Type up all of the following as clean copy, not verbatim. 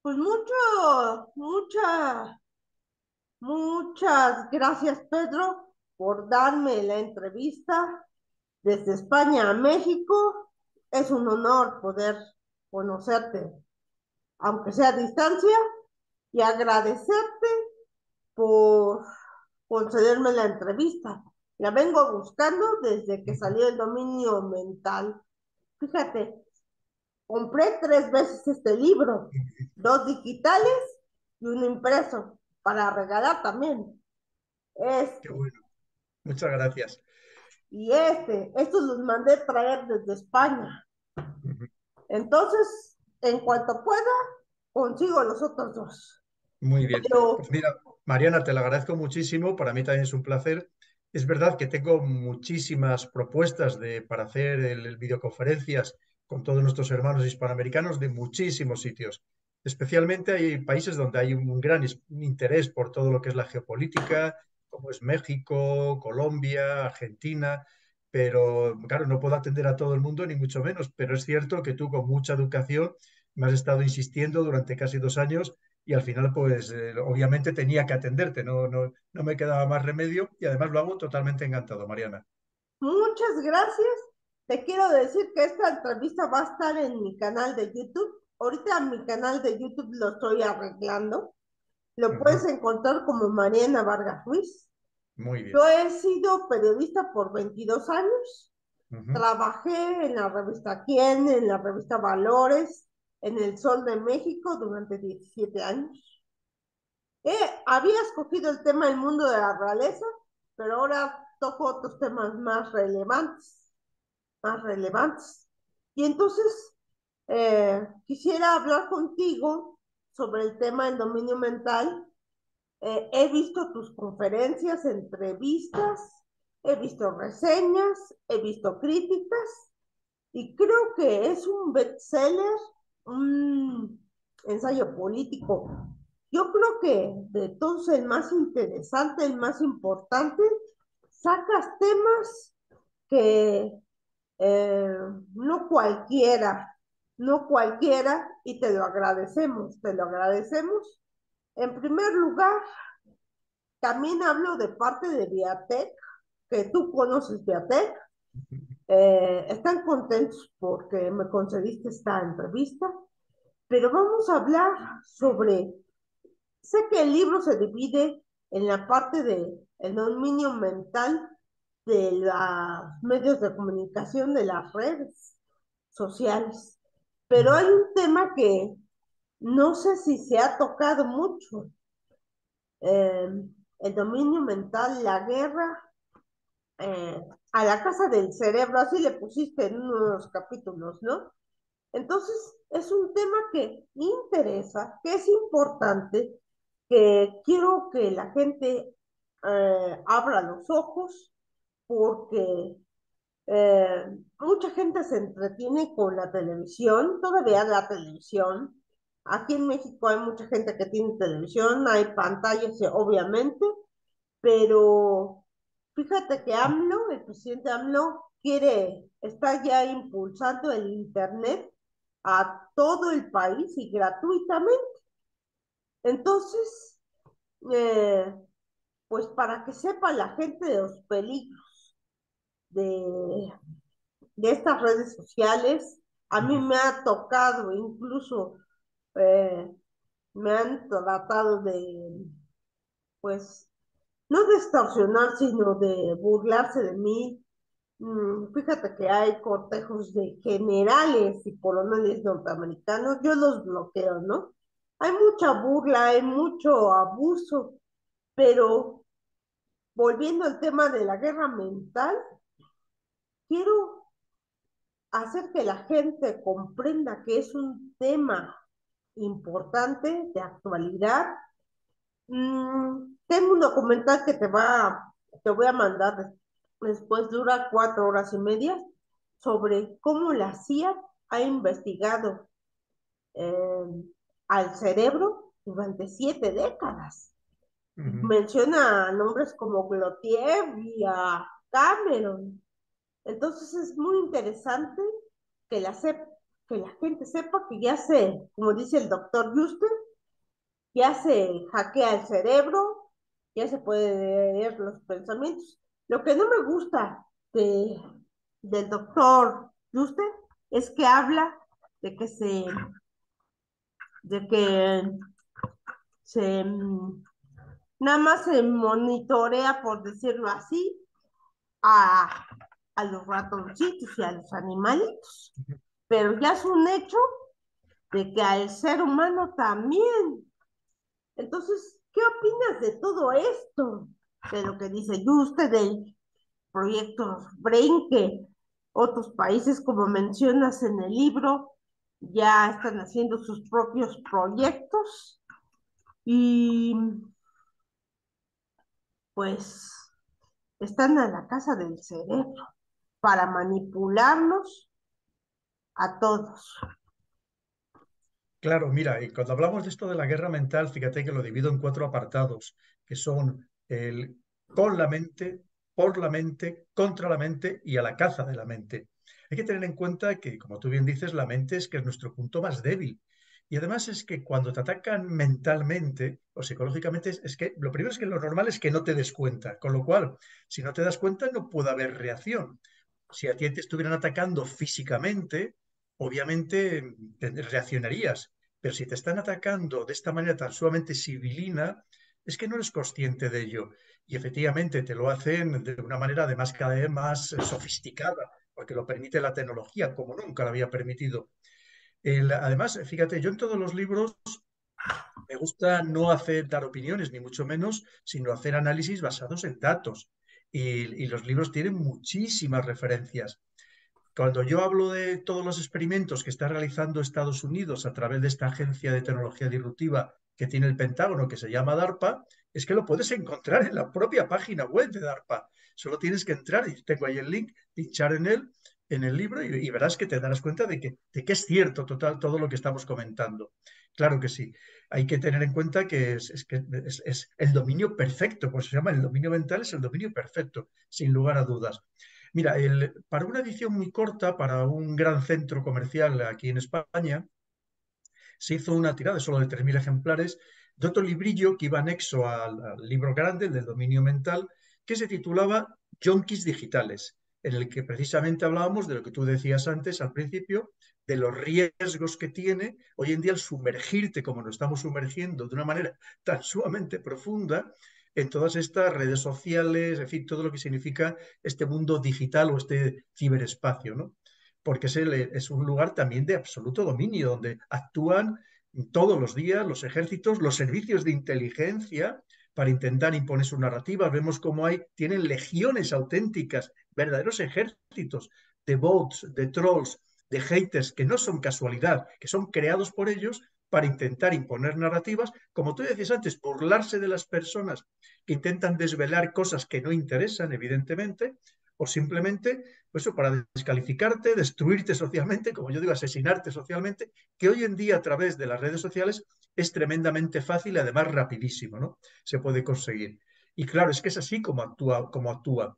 Pues muchas gracias, Pedro, por darme la entrevista desde España a México. Es un honor poder conocerte, aunque sea a distancia, y agradecerte por concederme la entrevista. La vengo buscando desde que Ujú. salió el dominio mental. Fíjate, compré 3 veces este libro, 2 digitales y uno impreso, para regalar también. Qué Este bueno, muchas gracias. estos los mandé traer desde España. Ujú. Entonces, en cuanto pueda, consigo los otros dos. Muy bien. Pues Pero mira, Mariana, te lo agradezco muchísimo. Para mí también es un placer. Es verdad que tengo muchísimas propuestas para hacer videoconferencias con todos nuestros hermanos hispanoamericanos de muchísimos sitios. Especialmente hay países donde hay un gran interés por todo lo que es la geopolítica, como es México, Colombia, Argentina. Pero claro, no puedo atender a todo el mundo, ni mucho menos. Pero es cierto que tú, con mucha educación, me has estado insistiendo durante casi 2 años y al final, pues obviamente tenía que atenderte, no me quedaba más remedio y además lo hago totalmente encantado, Mariana. muchas gracias. Te quiero decir que esta entrevista va a estar en mi canal de YouTube. Ahorita mi canal de YouTube lo estoy arreglando. Lo puedes Ujú. encontrar como Mariana Vargas Ruiz. Muy Yo bien. he sido periodista por 22 años. Ujú. Trabajé en la revista Quién, en la revista Valores, en El Sol de México durante 17 años. Había escogido el tema del mundo de la realeza, pero ahora toco otros temas más relevantes. Y entonces quisiera hablar contigo sobre el tema del dominio mental. He visto tus conferencias, entrevistas, he visto reseñas, he visto críticas y creo que es un bestseller, un ensayo político. Yo creo que de todos el más interesante, el más importante, sacas temas que eh, no cualquiera, no cualquiera, y te lo agradecemos. En primer lugar, también hablo de parte de Viatec, que tú conoces Viatec. Están contentos porque me concediste esta entrevista, pero vamos a hablar sobre, sé que el libro se divide en la parte de el dominio mental de los medios de comunicación, de las redes sociales, pero Ujú. hay un tema que no sé si se ha tocado mucho, eh, el dominio mental, la guerra eh, a la casa del cerebro, así le pusiste en unos capítulos, ¿no? Entonces, es un tema que interesa, que es importante, que quiero que la gente abra los ojos, porque mucha gente se entretiene con la televisión, todavía la televisión. Aquí en México hay mucha gente que tiene televisión, hay pantallas, obviamente, pero fíjate que AMLO, el presidente AMLO, está ya impulsando el Internet a todo el país y gratuitamente. Entonces, eh, pues para que sepa la gente de los peligros de, de estas redes sociales, a mí Ujú. me ha tocado incluso, eh, me han tratado de, pues, no de extorsionar, sino de burlarse de mí. Fíjate que hay cortejos de generales y coroneles norteamericanos, yo los bloqueo, ¿no? Hay mucha burla, hay mucho abuso, pero volviendo al tema de la guerra mental, quiero hacer que la gente comprenda que es un tema importante, de actualidad. Tengo un documental que te voy a mandar después, dura 4 horas y media, sobre cómo la CIA ha investigado eh, al cerebro durante 7 décadas. Ujú. Menciona nombres como Glotier y a Cameron. Entonces es muy interesante que la sepa. que la gente sepa que ya se, como dice el doctor Houston, ya se hackea el cerebro, ya se puede leer los pensamientos. Lo que no me gusta de, del doctor Houston es que habla de que de que se, nada más se monitorea, por decirlo así, a, a los ratoncitos y a los animalitos, pero ya es un hecho de que al ser humano también. Entonces, ¿qué opinas de todo esto? De lo que dice usted del proyecto Brain, que otros países, como mencionas en el libro, ya están haciendo sus propios proyectos y pues están a la casa del cerebro para manipularnos a todos. Claro, mira, y cuando hablamos de esto de la guerra mental, fíjate que lo divido en cuatro apartados, que son el con la mente, por la mente, contra la mente y a la caza de la mente. Hay que tener en cuenta que, como tú bien dices, la mente es que es nuestro punto más débil. Y además es que cuando te atacan mentalmente o psicológicamente, es que lo primero es que lo normal es que no te des cuenta, con lo cual, si no te das cuenta, no puede haber reacción. Si a ti te estuvieran atacando físicamente, obviamente reaccionarías, pero si te están atacando de esta manera tan sumamente civilina, es que no eres consciente de ello. Y efectivamente te lo hacen de una manera además cada vez más sofisticada, porque lo permite la tecnología, como nunca lo había permitido. Además, fíjate, yo en todos los libros me gusta no hacer, dar opiniones, ni mucho menos, sino hacer análisis basados en datos. Y los libros tienen muchísimas referencias. Cuando yo hablo de todos los experimentos que está realizando Estados Unidos a través de esta agencia de tecnología disruptiva que tiene el Pentágono, que se llama DARPA, es que lo puedes encontrar en la propia página web de DARPA. Solo tienes que entrar, y tengo ahí el link, pinchar en él, en el libro, y verás que te darás cuenta de que es cierto total, todo lo que estamos comentando. Claro que sí. Hay que tener en cuenta que es el dominio perfecto, pues se llama el dominio mental, es el dominio perfecto, sin lugar a dudas. Mira, para una edición muy corta, para un gran centro comercial aquí en España, se hizo una tirada solo de 3.000 ejemplares de otro librillo que iba anexo al libro grande, el del dominio mental, que se titulaba Yonkis Digitales, en el que precisamente hablábamos de lo que tú decías antes al principio, de los riesgos que tiene hoy en día el sumergirte como nos estamos sumergiendo de una manera tan sumamente profunda en todas estas redes sociales, en fin, todo lo que significa este mundo digital o este ciberespacio, ¿no? Porque es un lugar también de absoluto dominio, donde actúan todos los días los ejércitos, los servicios de inteligencia para intentar imponer sus narrativas. Vemos cómo tienen legiones auténticas, verdaderos ejércitos de bots, de trolls, de haters, que no son casualidad, que son creados por ellos para intentar imponer narrativas, como tú decías antes, burlarse de las personas que intentan desvelar cosas que no interesan, evidentemente, o simplemente pues eso, para descalificarte, destruirte socialmente, como yo digo, asesinarte socialmente, que hoy en día a través de las redes sociales es tremendamente fácil y además rapidísimo, ¿no? Se puede conseguir. Y claro, es que es así como actúa, como actúa.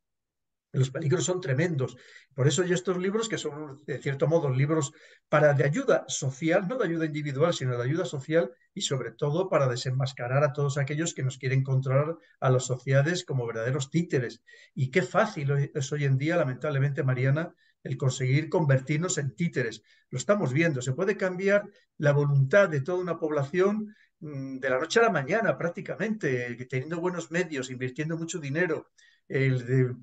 Los peligros son tremendos. Por eso yo estos libros, que son de cierto modo libros para de ayuda social, no de ayuda individual, sino de ayuda social y sobre todo para desenmascarar a todos aquellos que nos quieren controlar a las sociedades como verdaderos títeres. Y qué fácil es hoy en día, lamentablemente, Mariana, el conseguir convertirnos en títeres. Lo estamos viendo. Se puede cambiar la voluntad de toda una población de la noche a la mañana prácticamente, teniendo buenos medios, invirtiendo mucho dinero. El de,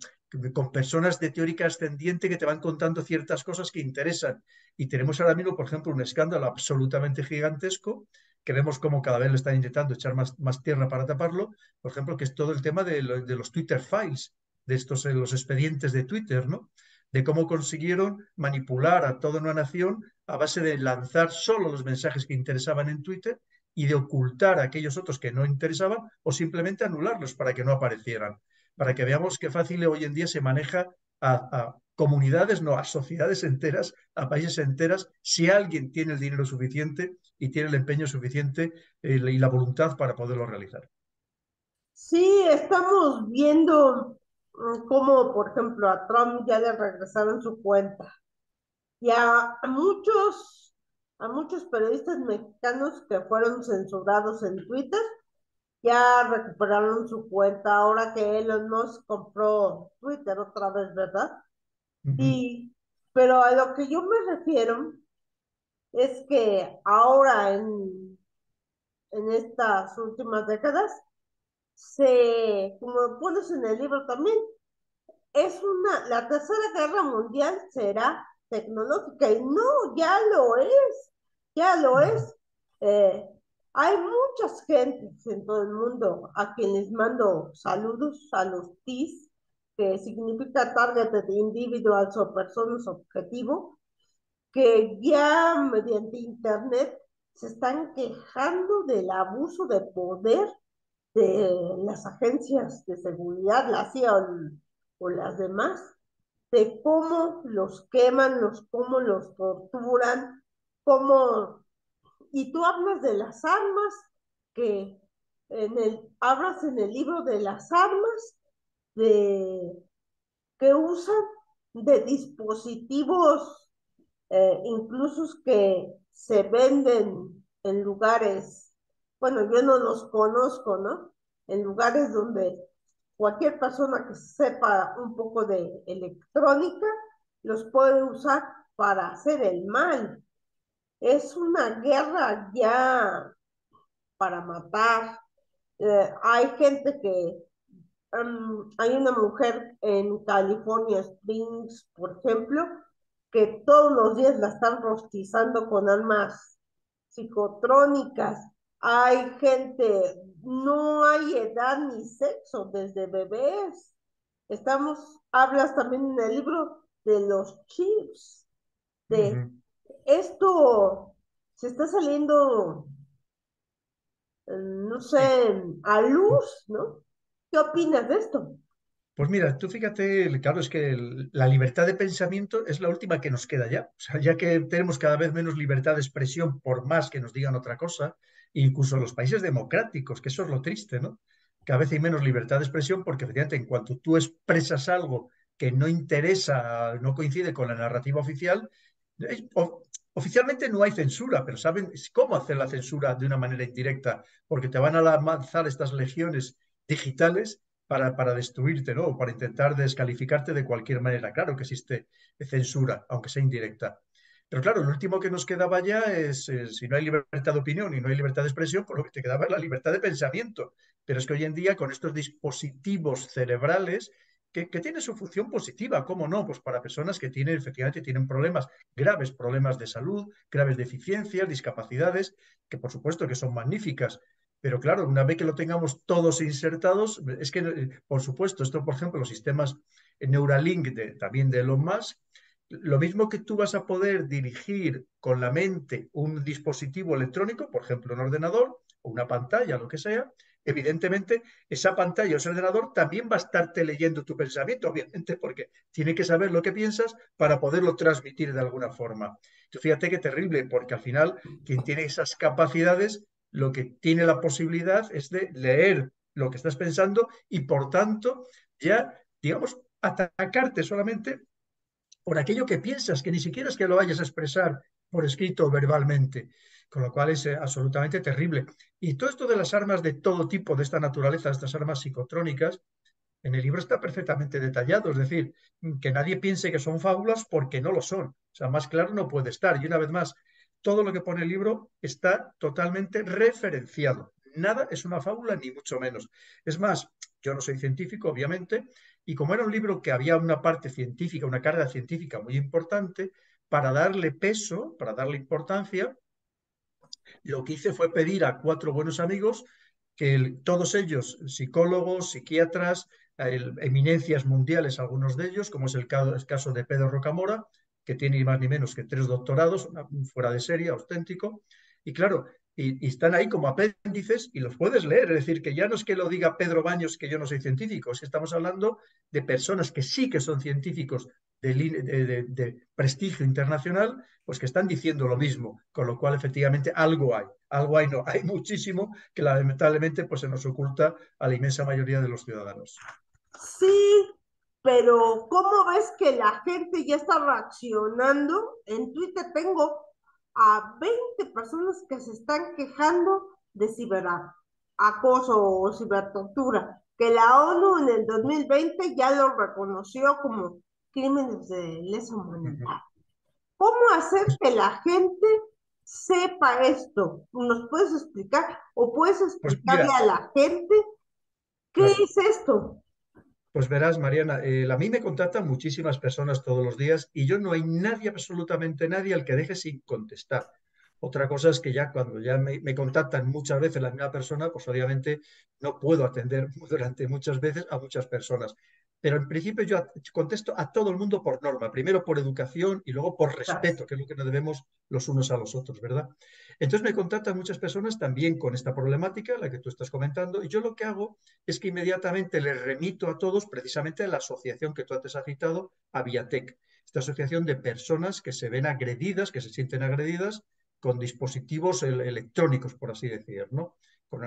con personas de teórica ascendiente que te van contando ciertas cosas que interesan. Y tenemos ahora mismo, por ejemplo, un escándalo absolutamente gigantesco, que vemos cómo cada vez le están intentando echar más tierra para taparlo, por ejemplo, que es todo el tema de los Twitter Files, de estos los expedientes de Twitter, ¿no? De cómo consiguieron manipular a toda una nación a base de lanzar solo los mensajes que interesaban en Twitter y de ocultar a aquellos otros que no interesaban o simplemente anularlos para que no aparecieran, para que veamos qué fácil hoy en día se maneja a comunidades, no, a sociedades enteras, a países enteras, si alguien tiene el dinero suficiente y tiene el empeño suficiente y la voluntad para poderlo realizar. Sí, estamos viendo cómo, por ejemplo, a Trump ya le regresaron su cuenta. y a muchos periodistas mexicanos que fueron censurados en Twitter, ya recuperaron su cuenta ahora que Elon Musk compró Twitter otra vez, ¿verdad? Ujú, Y, pero a lo que yo me refiero es que ahora en estas últimas décadas, como pones en el libro también, la tercera guerra mundial será tecnológica y no, ya lo ujú, es. Eh, Hay muchas gentes en todo el mundo a quienes mando saludos a los TIS, que significa Targeted Individuals o personas objetivo, que ya mediante Internet se están quejando del abuso de poder de las agencias de seguridad, la CIA o las demás, de cómo los queman, cómo los torturan, cómo... Y tú hablas de las armas, que hablas en el libro de las armas de, que usan, de dispositivos incluso que se venden en lugares, bueno, yo no los conozco, ¿no? En lugares donde cualquier persona que sepa un poco de electrónica los puede usar para hacer el mal. Es una guerra ya para matar. Hay gente que, hay una mujer en California Springs, por ejemplo, que todos los días la están rostizando con armas psicotrónicas. Hay gente, no hay edad ni sexo, desde bebés. Hablas también en el libro de los chips, de ujú. esto se está saliendo, no sé, Sí. a luz, ¿no? ¿Qué opinas de esto? Pues mira, tú fíjate, claro, es que la libertad de pensamiento es la última que nos queda ya. O sea, ya que tenemos cada vez menos libertad de expresión, por más que nos digan otra cosa, incluso en los países democráticos, que eso es lo triste, ¿no? Cada vez hay menos libertad de expresión porque efectivamente en cuanto tú expresas algo que no interesa, no coincide con la narrativa oficial, oficialmente no hay censura, pero saben cómo hacer la censura de una manera indirecta, porque te van a lanzar estas legiones digitales para destruirte, ¿no? O para intentar descalificarte de cualquier manera. Claro que existe censura, aunque sea indirecta. Pero claro, lo último que nos quedaba ya es, si no hay libertad de opinión y no hay libertad de expresión, pues lo que te quedaba es la libertad de pensamiento. Pero es que hoy en día, con estos dispositivos cerebrales, que tienen su función positiva, ¿cómo no? Pues para personas que tienen, efectivamente, tienen problemas, graves problemas de salud, graves deficiencias, discapacidades, que por supuesto que son magníficas, pero claro, una vez que lo tengamos todos insertados, es que, por supuesto, esto, por ejemplo, los sistemas Neuralink también de Elon Musk, lo mismo que tú vas a poder dirigir con la mente un dispositivo electrónico, por ejemplo, un ordenador o una pantalla, lo que sea, evidentemente esa pantalla o ese ordenador también va a estarte leyendo tu pensamiento, obviamente, porque tiene que saber lo que piensas para poderlo transmitir de alguna forma. Tú fíjate qué terrible, porque al final quien tiene esas capacidades lo que tiene la posibilidad es de leer lo que estás pensando y por tanto ya, digamos, atacarte solamente por aquello que piensas, que ni siquiera es que lo vayas a expresar por escrito o verbalmente, con lo cual es absolutamente terrible. Y todo esto de las armas de todo tipo de esta naturaleza, estas armas psicotrónicas, en el libro está perfectamente detallado, es decir, que nadie piense que son fábulas porque no lo son. O sea, más claro no puede estar. Y una vez más, todo lo que pone el libro está totalmente referenciado. Nada es una fábula, ni mucho menos. Es más, yo no soy científico, obviamente, y como era un libro que había una parte científica, una carga científica muy importante, para darle peso, para darle importancia, lo que hice fue pedir a cuatro buenos amigos que todos ellos, psicólogos, psiquiatras, eminencias mundiales, algunos de ellos, como es el caso de Pedro Rocamora, que tiene ni más ni menos que tres doctorados, fuera de serie, auténtico, y claro, y están ahí como apéndices y los puedes leer, es decir, que ya no es que lo diga Pedro Baños, que yo no soy científico, es que estamos hablando de personas que sí que son científicos de prestigio internacional, pues que están diciendo lo mismo, con lo cual efectivamente algo hay, no, hay muchísimo que lamentablemente pues se nos oculta a la inmensa mayoría de los ciudadanos. Sí, pero ¿cómo ves que la gente ya está reaccionando? En Twitter tengo a 20 personas que se están quejando de ciberacoso o cibertortura, que la ONU en el 2020 ya lo reconoció como crímenes de lesa Ujú. humanidad. ¿Cómo hacer que la gente sepa esto? ¿Nos puedes explicar o puedes Pues explicarle mira, a la gente qué claro. es esto? Pues verás, Mariana, a mí me contactan muchísimas personas todos los días y yo no hay nadie, absolutamente nadie, al que deje sin contestar. Otra cosa es que ya cuando ya me contactan muchas veces la misma persona, pues obviamente no puedo atender durante muchas veces a muchas personas. Pero en principio yo contesto a todo el mundo por norma, primero por educación y luego por respeto, que es lo que nos debemos los unos a los otros, ¿verdad? Entonces me contactan muchas personas también con esta problemática, la que tú estás comentando, y yo lo que hago es que inmediatamente les remito a todos precisamente a la asociación que tú antes has citado, a Viatec, esta asociación de personas que se ven agredidas, que se sienten agredidas con dispositivos electrónicos, por así decir, ¿no? Con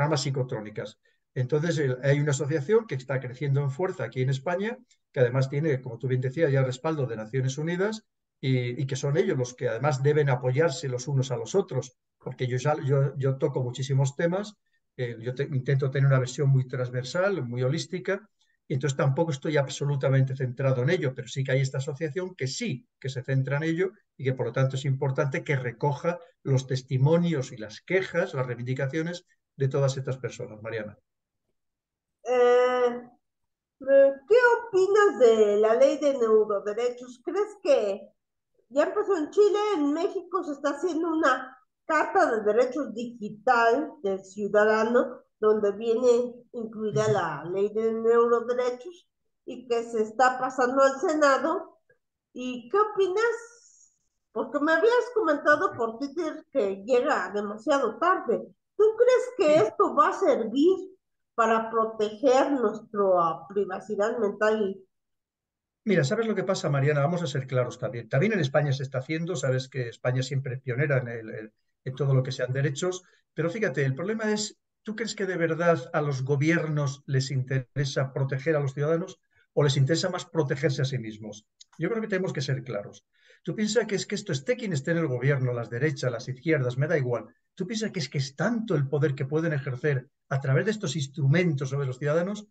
armas psicotrónicas. Entonces, hay una asociación que está creciendo en fuerza aquí en España, que además tiene, como tú bien decías, ya respaldo de Naciones Unidas y que son ellos los que además deben apoyarse los unos a los otros, porque yo toco muchísimos temas, intento tener una versión muy transversal, muy holística, y entonces tampoco estoy absolutamente centrado en ello, pero sí que hay esta asociación que sí, que se centra en ello y que por lo tanto es importante que recoja los testimonios y las quejas, las reivindicaciones de todas estas personas, Mariana. Eh, ¿Qué opinas de la ley de neuroderechos? ¿Crees que ya empezó en Chile, en México se está haciendo una carta de derechos digital del ciudadano, donde viene incluida Ujú. la ley de neuroderechos y que se está pasando al Senado? ¿Y qué opinas? Porque me habías comentado por Twitter que llega demasiado tarde. ¿Tú crees que Sí, esto va a servir para proteger nuestra privacidad mental? mira, ¿sabes lo que pasa, Mariana? Vamos a ser claros también. También en España se está haciendo, sabes que España siempre es pionera en todo lo que sean derechos, pero fíjate, el problema es, ¿tú crees que de verdad a los gobiernos les interesa proteger a los ciudadanos o les interesa más protegerse a sí mismos? Yo creo que tenemos que ser claros. Tú piensas que es que esto esté quien esté en el gobierno, las derechas, las izquierdas, me da igual. Tú piensas que es tanto el poder que pueden ejercer a través de estos instrumentos sobre los ciudadanos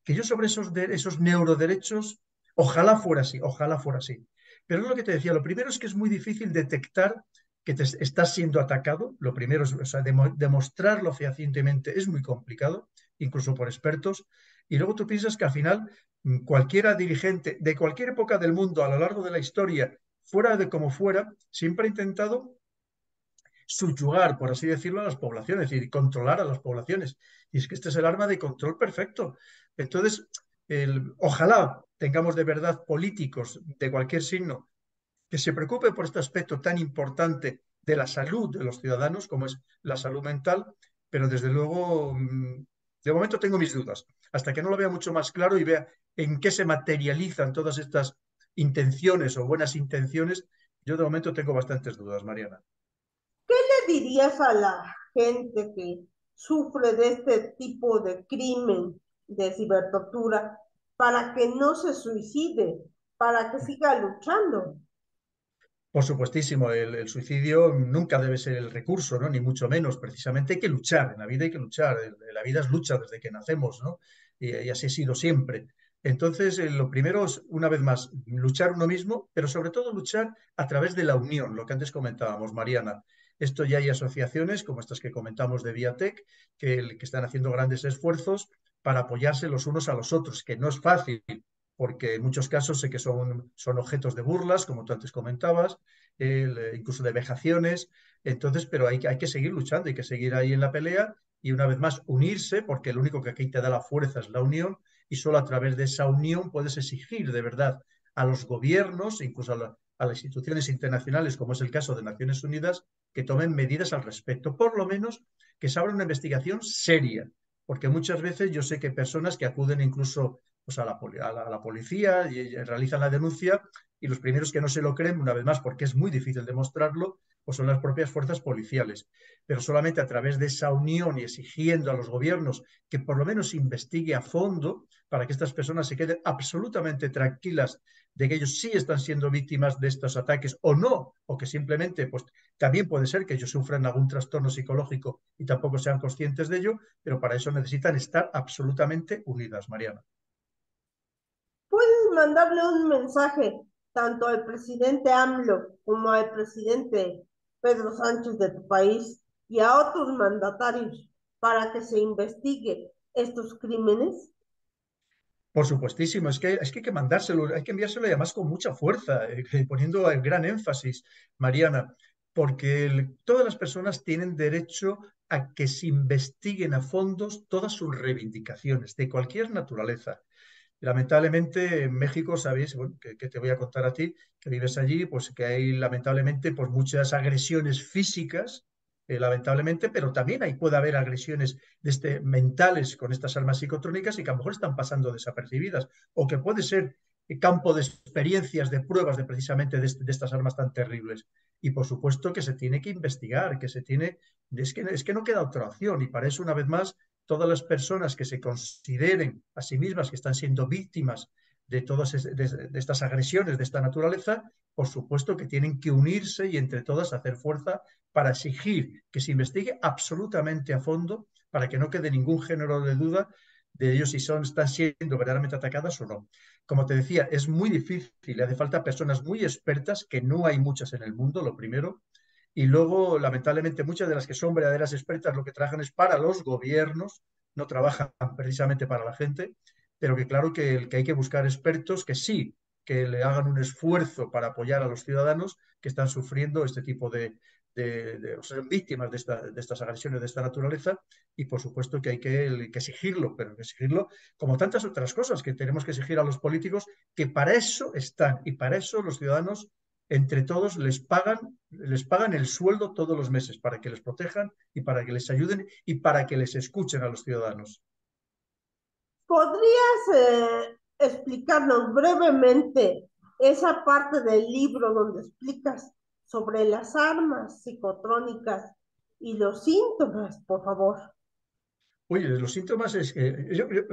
que yo sobre esos neuroderechos, ojalá fuera así. Pero es lo que te decía, lo primero es que es muy difícil detectar que te estás siendo atacado, lo primero es, o sea, demostrarlo fehacientemente es muy complicado, incluso por expertos, y luego tú piensas que al final cualquiera dirigente de cualquier época del mundo a lo largo de la historia, fuera de como fuera, siempre ha intentado subyugar, por así decirlo, a las poblaciones, es decir, controlar a las poblaciones. Y es que este es el arma de control perfecto. Entonces, ojalá tengamos de verdad políticos de cualquier signo que se preocupen por este aspecto tan importante de la salud de los ciudadanos, como es la salud mental, pero desde luego, de momento tengo mis dudas. Hasta que no lo vea mucho más claro y vea en qué se materializan todas estas intenciones o buenas intenciones, yo de momento tengo bastantes dudas, Mariana. ¿Qué dirías a la gente que sufre de este tipo de crimen, de cibertortura, para que no se suicide, para que siga luchando? Por supuestísimo, el suicidio nunca debe ser el recurso, ¿no? Ni mucho menos. Precisamente hay que luchar, en la vida hay que luchar. La vida es lucha desde que nacemos, ¿no? Y así ha sido siempre. Entonces, lo primero es, una vez más, luchar uno mismo, pero sobre todo luchar a través de la unión, lo que antes comentábamos, Mariana. Esto ya hay asociaciones como estas que comentamos de Viatec, que están haciendo grandes esfuerzos para apoyarse los unos a los otros, que no es fácil, porque en muchos casos sé que son objetos de burlas, como tú antes comentabas, incluso de vejaciones. Entonces, pero hay que seguir luchando, hay que seguir ahí en la pelea y una vez más unirse, porque lo único que aquí te da la fuerza es la unión y solo a través de esa unión puedes exigir de verdad a los gobiernos, incluso a las instituciones internacionales, como es el caso de Naciones Unidas, que tomen medidas al respecto, por lo menos que se abra una investigación seria, porque muchas veces yo sé que personas que acuden incluso pues, a la policía y realizan la denuncia, y los primeros que no se lo creen, una vez más, porque es muy difícil demostrarlo, pues son las propias fuerzas policiales. Pero solamente a través de esa unión y exigiendo a los gobiernos que por lo menos investigue a fondo para que estas personas se queden absolutamente tranquilas de que ellos sí están siendo víctimas de estos ataques o no, o que simplemente, pues también puede ser que ellos sufran algún trastorno psicológico y tampoco sean conscientes de ello, pero para eso necesitan estar absolutamente unidas, Mariana. Puedes mandarle un mensaje tanto al presidente AMLO como al presidente Pedro Sánchez de tu país y a otros mandatarios para que se investigue estos crímenes. Por supuestísimo, es que hay que mandárselo, hay que enviárselo y además con mucha fuerza, poniendo el gran énfasis, Mariana, porque todas las personas tienen derecho a que se investiguen a fondos todas sus reivindicaciones de cualquier naturaleza. Lamentablemente en México, sabéis, bueno, que te voy a contar a ti, que vives allí, pues que hay lamentablemente pues, muchas agresiones físicas, lamentablemente, pero también ahí puede haber agresiones mentales con estas armas psicotrónicas y que a lo mejor están pasando desapercibidas, o que puede ser campo de experiencias, de pruebas de precisamente de estas armas tan terribles. Y por supuesto que se tiene que investigar, que se tiene, es que no queda otra opción, y para eso, una vez más, todas las personas que se consideren a sí mismas que están siendo víctimas de todas de estas agresiones de esta naturaleza, por supuesto que tienen que unirse y entre todas hacer fuerza para exigir que se investigue absolutamente a fondo para que no quede ningún género de duda de ellos si están siendo verdaderamente atacadas o no. Como te decía, es muy difícil, le hace falta personas muy expertas, que no hay muchas en el mundo, lo primero, y luego, lamentablemente, muchas de las que son verdaderas expertas lo que trabajan es para los gobiernos, no trabajan precisamente para la gente, pero que claro que hay que buscar expertos que sí, que le hagan un esfuerzo para apoyar a los ciudadanos que están sufriendo este tipo o sea, víctimas de estas agresiones de esta naturaleza, y por supuesto que hay que exigirlo, pero que exigirlo como tantas otras cosas que tenemos que exigir a los políticos, que para eso están y para eso los ciudadanos entre todos les pagan el sueldo todos los meses para que les protejan y para que les ayuden y para que les escuchen a los ciudadanos. ¿Podrías explicarnos brevemente esa parte del libro donde explicas sobre las armas psicotrónicas y los síntomas, por favor? Oye, los síntomas es que,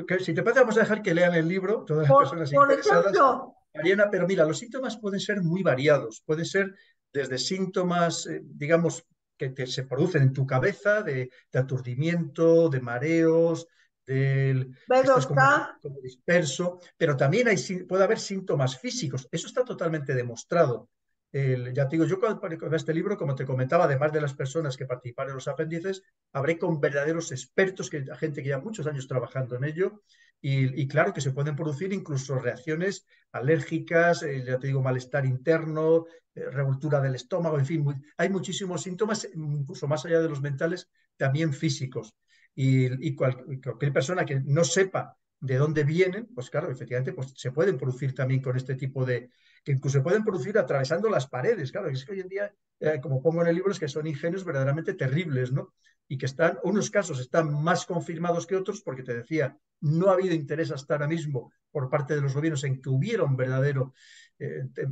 que si te parece vamos a dejar que lean el libro todas las personas Por interesadas, ejemplo, Mariana, pero mira, los síntomas pueden ser muy variados, pueden ser desde síntomas, digamos, que se producen en tu cabeza, de aturdimiento, de mareos, que estás B2K, como disperso, pero también puede haber síntomas físicos. Eso está totalmente demostrado. Ya te digo, yo con este libro, como te comentaba, además de las personas que participaron en los apéndices, hablé con verdaderos expertos, gente que lleva muchos años trabajando en ello, y claro que se pueden producir incluso reacciones alérgicas, ya te digo, malestar interno, revoltura del estómago, en fin, hay muchísimos síntomas, incluso más allá de los mentales, también físicos. Y cualquier persona que no sepa de dónde vienen, pues claro, efectivamente, pues se pueden producir también con este tipo que incluso se pueden producir atravesando las paredes. Claro, es que hoy en día, como pongo en el libro, es que son ingenios verdaderamente terribles, ¿no? Y que unos casos están más confirmados que otros, porque te decía, no ha habido interés hasta ahora mismo por parte de los gobiernos en que hubiera un verdadero,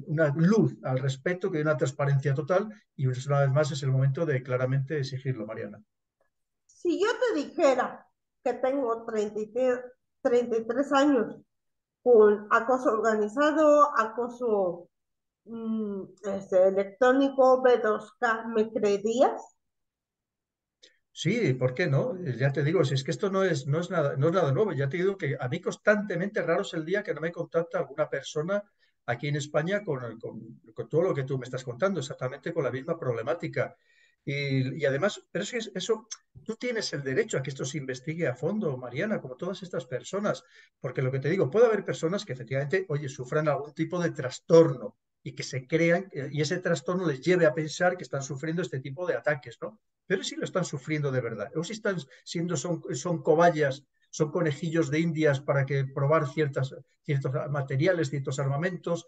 una luz al respecto, que hay una transparencia total, y una vez más es el momento de claramente exigirlo, Mariana. si yo te dijera que tengo 33 años con acoso organizado, acoso electrónico, B2K, ¿me creerías? Sí, ¿por qué no? Ya te digo, si es que esto no es nada nuevo. Ya te digo que a mí constantemente, raro es el día que no me contacta alguna persona aquí en España con todo lo que tú me estás contando, exactamente con la misma problemática. Y además, pero es que eso, tú tienes el derecho a que esto se investigue a fondo, Mariana, como todas estas personas, porque lo que te digo, puede haber personas que efectivamente, oye, sufran algún tipo de trastorno y que se crean, y ese trastorno les lleve a pensar que están sufriendo este tipo de ataques, ¿no? Pero si lo están sufriendo de verdad, o si son cobayas, son conejillos de indias para que probar ciertos materiales, ciertos armamentos.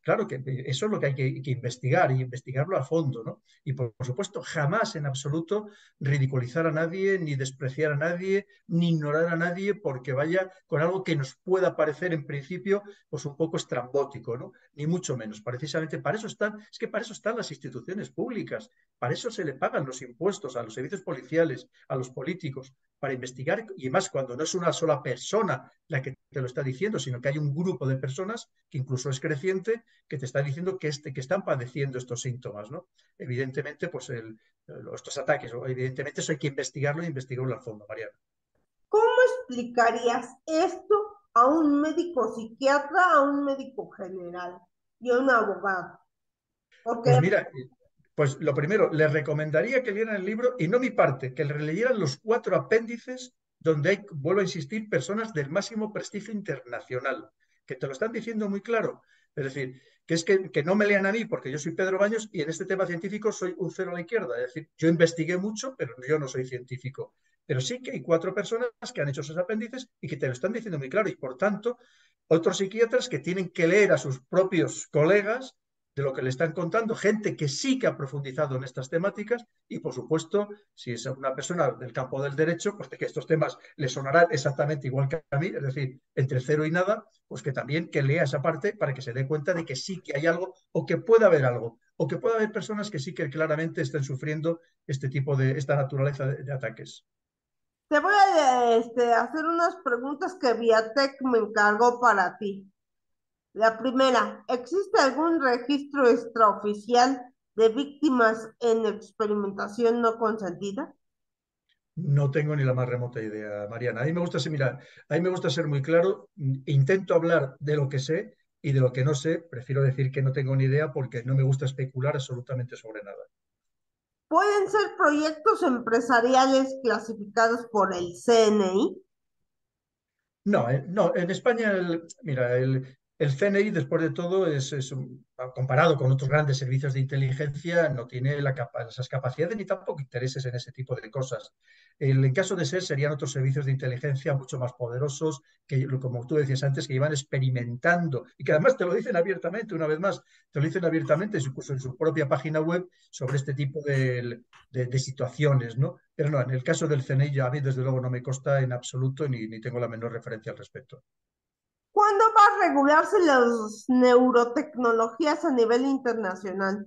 Claro que eso es lo que hay que investigar y investigarlo a fondo, ¿no? Y por supuesto, jamás en absoluto ridiculizar a nadie, ni despreciar a nadie, ni ignorar a nadie porque vaya con algo que nos pueda parecer en principio pues un poco estrambótico, ¿no? Ni mucho menos. Precisamente para eso están, es que para eso están las instituciones públicas, para eso se le pagan los impuestos a los servicios policiales, a los políticos, para investigar, y más cuando no es una sola persona la que te lo está diciendo, sino que hay un grupo de personas que incluso es creciente, que te está diciendo que están padeciendo estos síntomas, ¿no? Evidentemente, pues estos ataques, evidentemente eso hay que investigarlo y investigarlo a fondo, Mariana. ¿Cómo explicarías esto a un médico psiquiatra, a un médico general y a un abogado? Pues Porque mira, pues lo primero, les recomendaría que leyeran el libro y no mi parte, que releyeran los 4 apéndices donde hay, vuelvo a insistir, personas del máximo prestigio internacional, que te lo están diciendo muy claro. Es decir, que es que no me lean a mí porque yo soy Pedro Baños y en este tema científico soy un cero a la izquierda. Es decir, yo investigué mucho, pero yo no soy científico. Pero sí que hay 4 personas que han hecho esos apéndices y que te lo están diciendo muy claro. Y por tanto, otros psiquiatras que tienen que leer a sus propios colegas de lo que le están contando, gente que sí que ha profundizado en estas temáticas y, por supuesto, si es una persona del campo del derecho, pues de que estos temas le sonarán exactamente igual que a mí, es decir, entre cero y nada, pues que también que lea esa parte para que se dé cuenta de que sí que hay algo o que pueda haber algo o que pueda haber personas que sí que claramente estén sufriendo este tipo de, esta naturaleza de ataques. te voy a hacer unas preguntas que Viatec me encargó para ti. La primera, ¿existe algún registro extraoficial de víctimas en experimentación no consentida? No tengo ni la más remota idea, Mariana. A mí me gusta ser, mira, a mí me gusta ser muy claro. Intento hablar de lo que sé y de lo que no sé. Prefiero decir que no tengo ni idea porque no me gusta especular absolutamente sobre nada. ¿Pueden ser proyectos empresariales clasificados por el CNI? No, no, en España, mira, el CNI, después de todo, comparado con otros grandes servicios de inteligencia, no tiene esas capacidades ni tampoco intereses en ese tipo de cosas. En caso de ser, serían otros servicios de inteligencia mucho más poderosos, que, como tú decías antes, que iban experimentando y que además te lo dicen abiertamente, una vez más, te lo dicen abiertamente, incluso en su propia página web, sobre este tipo de situaciones, ¿no? Pero no, en el caso del CNI, a mí desde luego no me consta en absoluto ni tengo la menor referencia al respecto. ¿Cuándo va a regularse las neurotecnologías a nivel internacional?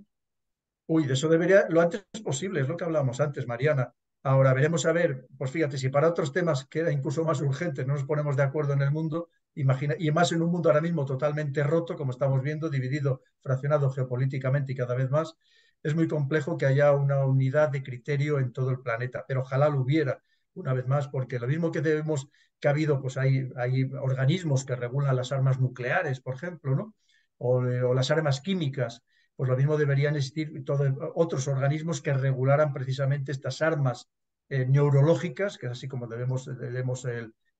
Uy, de eso debería, lo antes posible, es lo que hablábamos antes, Mariana. Ahora veremos a ver, pues fíjate, si para otros temas queda incluso más urgente, no nos ponemos de acuerdo en el mundo, imagina, y más en un mundo ahora mismo totalmente roto, como estamos viendo, dividido, fraccionado geopolíticamente y cada vez más, es muy complejo que haya una unidad de criterio en todo el planeta, pero ojalá lo hubiera, una vez más, porque lo mismo que debemos, que ha habido, pues hay organismos que regulan las armas nucleares, por ejemplo, ¿no? O las armas químicas, pues lo mismo deberían existir otros organismos que regularan precisamente estas armas neurológicas, que es así como debemos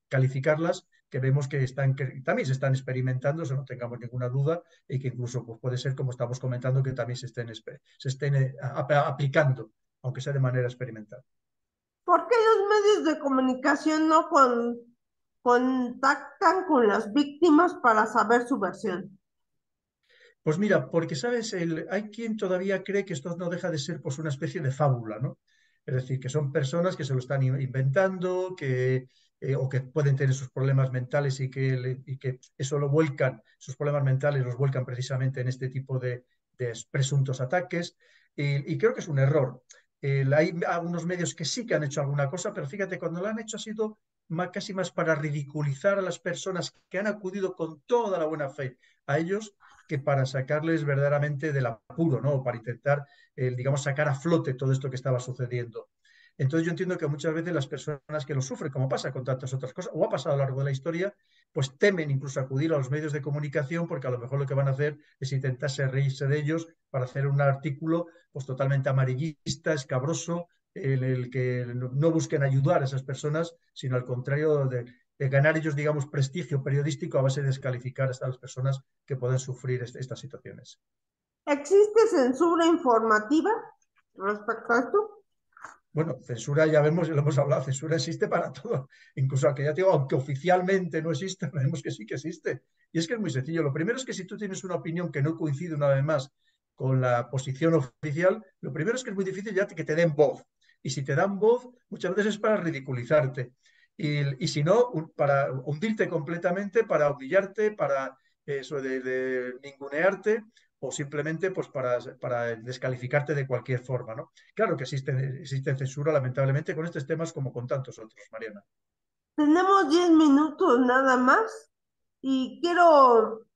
calificarlas, que vemos que también se están experimentando, eso no tengamos ninguna duda, y que incluso pues, puede ser, como estamos comentando, que también se estén aplicando, aunque sea de manera experimental. ¿Por qué los medios de comunicación no contactan con las víctimas para saber su versión? Pues mira, porque sabes, hay quien todavía cree que esto no deja de ser pues una especie de fábula, ¿no? Es decir, que son personas que se lo están inventando, o que pueden tener sus problemas mentales y que eso lo vuelcan, sus problemas mentales los vuelcan precisamente en este tipo de presuntos ataques. Y creo que es un error. Hay algunos medios que sí que han hecho alguna cosa, pero fíjate, cuando lo han hecho ha sido casi más para ridiculizar a las personas que han acudido con toda la buena fe a ellos que para sacarles verdaderamente del apuro, ¿no? Para intentar, digamos, sacar a flote todo esto que estaba sucediendo. Entonces yo entiendo que muchas veces las personas que lo sufren, como pasa con tantas otras cosas, o ha pasado a lo largo de la historia, pues temen incluso acudir a los medios de comunicación porque a lo mejor lo que van a hacer es intentarse reírse de ellos para hacer un artículo pues totalmente amarillista, escabroso, en el que no busquen ayudar a esas personas, sino al contrario de ganar ellos, digamos, prestigio periodístico a base de descalificar a las personas que puedan sufrir estas situaciones. ¿Existe censura informativa respecto a esto? Bueno, censura ya vemos, ya lo hemos hablado, censura existe para todo. Incluso aunque ya te digo, aunque oficialmente no existe, vemos que sí que existe. Y es que es muy sencillo. Lo primero es que si tú tienes una opinión que no coincide una vez más con la posición oficial, lo primero es que es muy difícil ya que te den voz. Y si te dan voz, muchas veces es para ridiculizarte. Y si no, para hundirte completamente, para humillarte, para eso de ningunearte o simplemente pues para descalificarte de cualquier forma, ¿no? Claro que existe censura, lamentablemente, con estos temas como con tantos otros, Mariana. Tenemos 10 minutos nada más y quiero,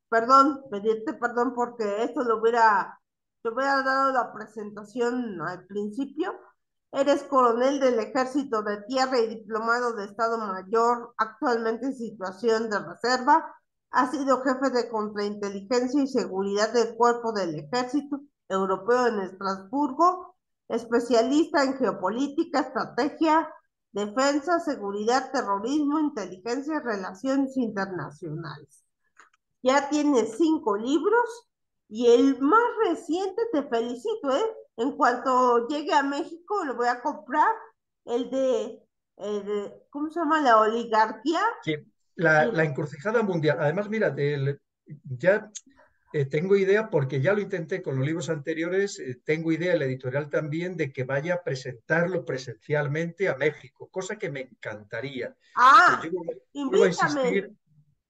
perdón, pedirte perdón porque esto te hubiera dado la presentación al principio. Eres coronel del Ejército de Tierra y diplomado de Estado Mayor, actualmente en situación de reserva. Has sido jefe de contrainteligencia y seguridad del Cuerpo del Ejército Europeo en Estrasburgo, especialista en geopolítica, estrategia, defensa, seguridad, terrorismo, inteligencia y relaciones internacionales. Ya tienes 5 libros y el más reciente, te felicito, ¿eh? En cuanto llegue a México, lo voy a comprar, ¿cómo se llama? La oligarquía. Sí, Y, la encrucijada mundial. Además, mira, ya tengo idea, porque ya lo intenté con los libros anteriores, tengo idea, el editorial también, de que vaya a presentarlo presencialmente a México, cosa que me encantaría. Yo vuelvo a invítame. insistir.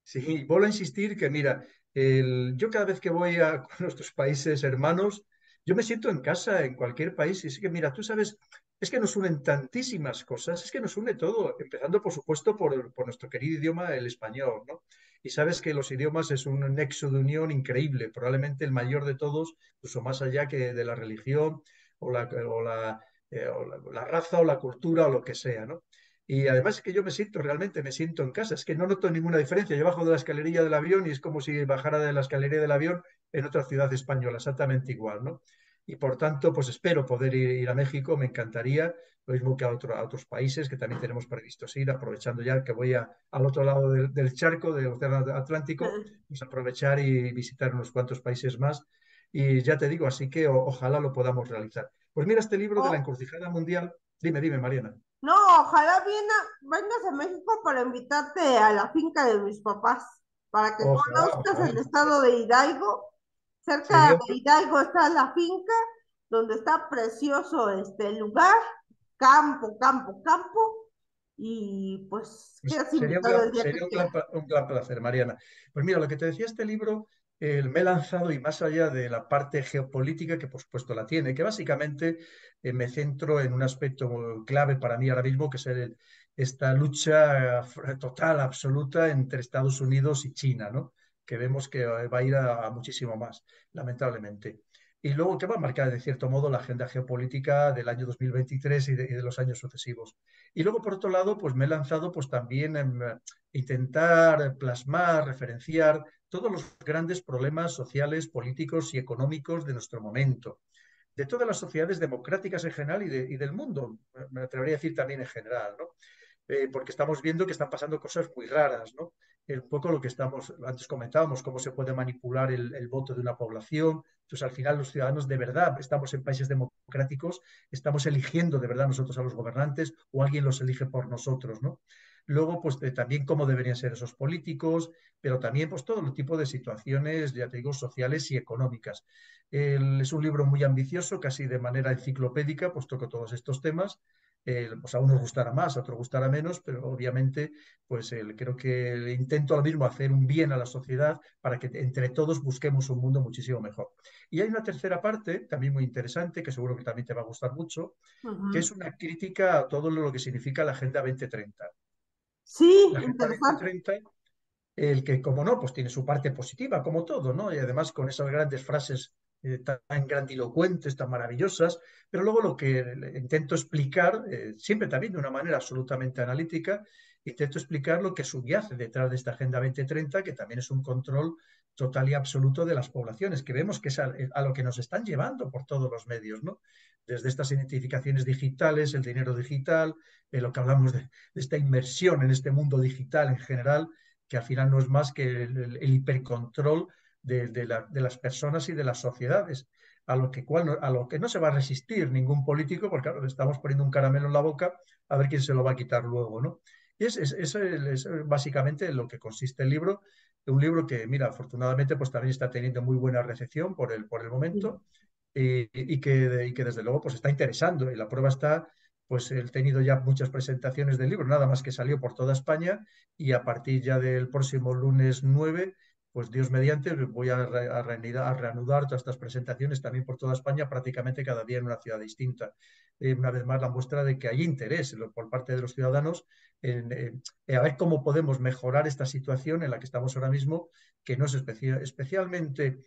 Sí, vuelvo a insistir que, mira, yo cada vez que voy a nuestros países hermanos, yo me siento en casa en cualquier país. Y es que, mira, tú sabes, es que nos unen tantísimas cosas, es que nos une todo, empezando, por supuesto, por nuestro querido idioma, el español, ¿no? Y sabes que los idiomas es un nexo de unión increíble, probablemente el mayor de todos, incluso más allá que de la religión o la raza o la cultura o lo que sea, ¿no? Y además es que yo realmente me siento en casa, es que no noto ninguna diferencia. Yo bajo de la escalerilla del avión y es como si bajara de la escalería del avión en otra ciudad española, exactamente igual, ¿no? Y por tanto, pues espero poder ir a México, me encantaría, lo mismo que a otros países que también tenemos previstos ir, aprovechando ya que voy al otro lado del charco, del Océano Atlántico, pues aprovechar y visitar unos cuantos países más. Y ya te digo, así que ojalá lo podamos realizar. Pues mira, este libro de la Oh, encrucijada mundial, dime, Mariana. no, ojalá vengas a México para invitarte a la finca de mis papás, para que Ojalá, conozcas ojalá. el estado de Hidalgo. Cerca Sería un, de Hidalgo está la finca, donde está precioso este lugar, campo, campo, campo, y pues quedas sería invitado el día que quieras. un gran placer, Mariana. Pues mira, lo que te decía este libro, me he lanzado y más allá de la parte geopolítica, que por supuesto la tiene, que básicamente me centro en un aspecto clave para mí ahora mismo, que es esta lucha total, absoluta entre Estados Unidos y China, ¿no? Que vemos que va a ir a muchísimo más, lamentablemente. Y luego que va a marcar, de cierto modo, la agenda geopolítica del año 2023 y de los años sucesivos. Y luego, por otro lado, pues me he lanzado pues también en intentar plasmar, referenciar todos los grandes problemas sociales, políticos y económicos de nuestro momento, de todas las sociedades democráticas en general y del mundo, me atrevería a decir también en general, ¿no? Porque estamos viendo que están pasando cosas muy raras, ¿no? Un poco lo que antes comentábamos, cómo se puede manipular el voto de una población. Entonces, al final, los ciudadanos de verdad estamos en países democráticos, estamos eligiendo de verdad nosotros a los gobernantes o alguien los elige por nosotros, ¿no? Luego, pues también cómo deberían ser esos políticos, pero también pues todo tipo de situaciones, ya te digo, sociales y económicas. Es un libro muy ambicioso, casi de manera enciclopédica, pues toco todos estos temas. Pues a unos gustará más, a otros gustará menos, pero obviamente pues creo que intento ahora mismo hacer un bien a la sociedad para que entre todos busquemos un mundo muchísimo mejor. Y hay una tercera parte, también muy interesante, que seguro que también te va a gustar mucho, que es Ujú. una crítica a todo lo que significa la Agenda 2030. Sí, La Agenda interesante. 2030, el que, como no, pues tiene su parte positiva, como todo, ¿no? Y además con esas grandes frases tan grandilocuentes, tan maravillosas, pero luego lo que intento explicar, siempre también de una manera absolutamente analítica, intento explicar lo que subyace detrás de esta Agenda 2030, que también es un control total y absoluto de las poblaciones, que vemos que es a lo que nos están llevando por todos los medios, ¿no? Desde estas identificaciones digitales, el dinero digital, lo que hablamos de esta inmersión en este mundo digital en general, que al final no es más que el hipercontrol de las personas y de las sociedades. a lo que no se va a resistir ningún político, porque claro, le estamos poniendo un caramelo en la boca a ver quién se lo va a quitar luego, ¿no? Y es básicamente lo que consiste el libro. Un libro que, mira, afortunadamente, pues también está teniendo muy buena recepción por el Sí. momento y que desde luego pues está interesando. Y la prueba está, pues he tenido ya muchas presentaciones del libro, nada más que salió por toda España y a partir ya del próximo lunes 9 pues Dios mediante, voy a reanudar todas estas presentaciones también por toda España, prácticamente cada día en una ciudad distinta. Una vez más, la muestra de que hay interés por parte de los ciudadanos en a ver cómo podemos mejorar esta situación en la que estamos ahora mismo, que no es especialmente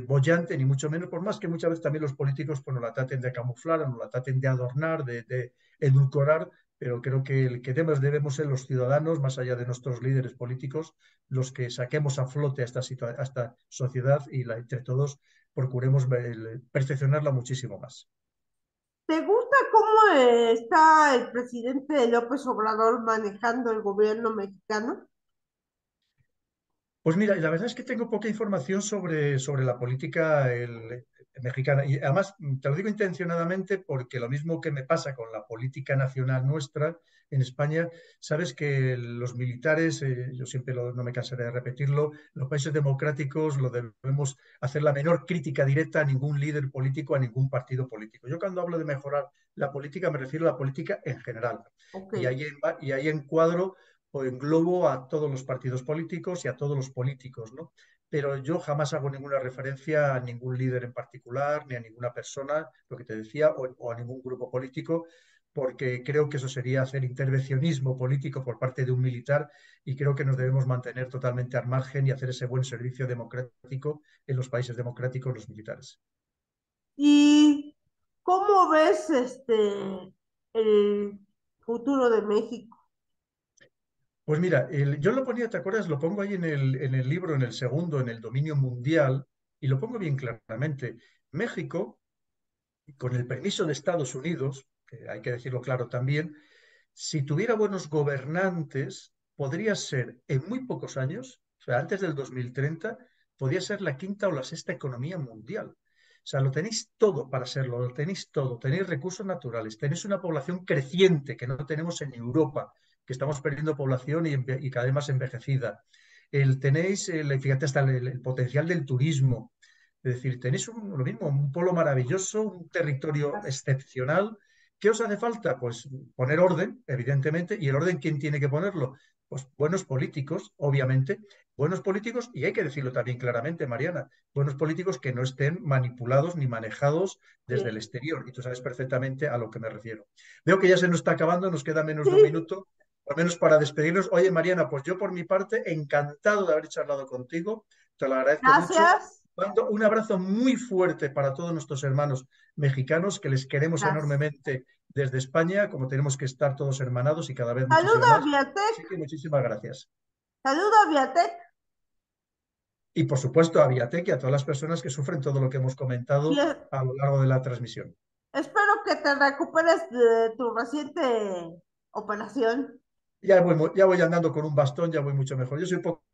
boyante, ni mucho menos, por más que muchas veces también los políticos pues, nos la traten de camuflar, nos la traten de adornar, de edulcorar, pero creo que el que debemos ser los ciudadanos, más allá de nuestros líderes políticos, los que saquemos a flote a esta sociedad y entre todos procuremos perfeccionarla muchísimo más. ¿Te gusta cómo está el presidente López Obrador manejando el gobierno mexicano? Pues mira, la verdad es que tengo poca información sobre la política mexicana. Y además, te lo digo intencionadamente porque lo mismo que me pasa con la política nacional nuestra en España, sabes que los militares, yo siempre no me cansaré de repetirlo, los países democráticos lo debemos hacer la menor crítica directa a ningún líder político, a ningún partido político. Yo cuando hablo de mejorar la política me refiero a la política en general. Ok. Y ahí encuadro o englobo a todos los partidos políticos y a todos los políticos, ¿no? Pero yo jamás hago ninguna referencia a ningún líder en particular, ni a ninguna persona, lo que te decía, o a ningún grupo político, porque creo que eso sería hacer intervencionismo político por parte de un militar y creo que nos debemos mantener totalmente al margen y hacer ese buen servicio democrático en los países democráticos, los militares. ¿Y cómo ves el futuro de México? Pues mira, yo lo ponía, ¿te acuerdas? Lo pongo ahí en el libro, en el segundo, en el dominio mundial, y lo pongo bien claramente. México con el permiso de Estados Unidos, que hay que decirlo claro también, si tuviera buenos gobernantes, podría ser en muy pocos años, o sea, antes del 2030, podría ser la quinta o la sexta economía mundial. O sea, lo tenéis todo para serlo, lo tenéis todo, tenéis recursos naturales, tenéis una población creciente que no tenemos en Europa, que estamos perdiendo población y cada vez más envejecida. Tenéis, fíjate, hasta el potencial del turismo, es decir, tenéis lo mismo, un pueblo maravilloso, un territorio excepcional. ¿Qué os hace falta? Pues poner orden, evidentemente. ¿Y el orden quién tiene que ponerlo? Pues buenos políticos, obviamente. Buenos políticos, y hay que decirlo también claramente, Mariana, buenos políticos que no estén manipulados ni manejados desde el Sí. exterior. Y tú sabes perfectamente a lo que me refiero. Veo que ya se nos está acabando, nos queda menos de un Sí, minuto, al menos para despedirnos. Oye, Mariana, pues yo por mi parte, encantado de haber charlado contigo. Te lo agradezco mucho. gracias. Mando un abrazo muy fuerte para todos nuestros hermanos mexicanos, que les queremos Gracias. enormemente desde España, como tenemos que estar todos hermanados y cada vez muchísimo Saluda a más. Viatec. Así que muchísimas gracias. Saluda a Viatec. Y por supuesto a Viatec y a todas las personas que sufren todo lo que hemos Y comentado a lo largo de la transmisión. espero que te recuperes de tu reciente operación. Ya voy andando con un bastón, ya voy mucho mejor. Yo soy un poco